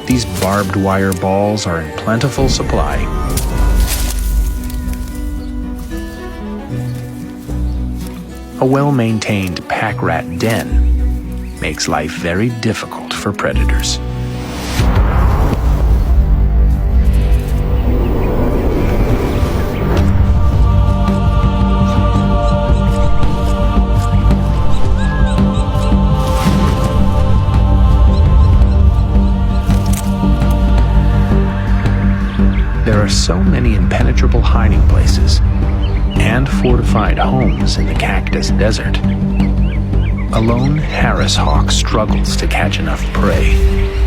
These barbed wire balls are in plentiful supply. A well-maintained pack rat den makes life very difficult for predators. There are so many impenetrable hiding places and fortified homes in the Cactus Desert. A lone Harris hawk struggles to catch enough prey.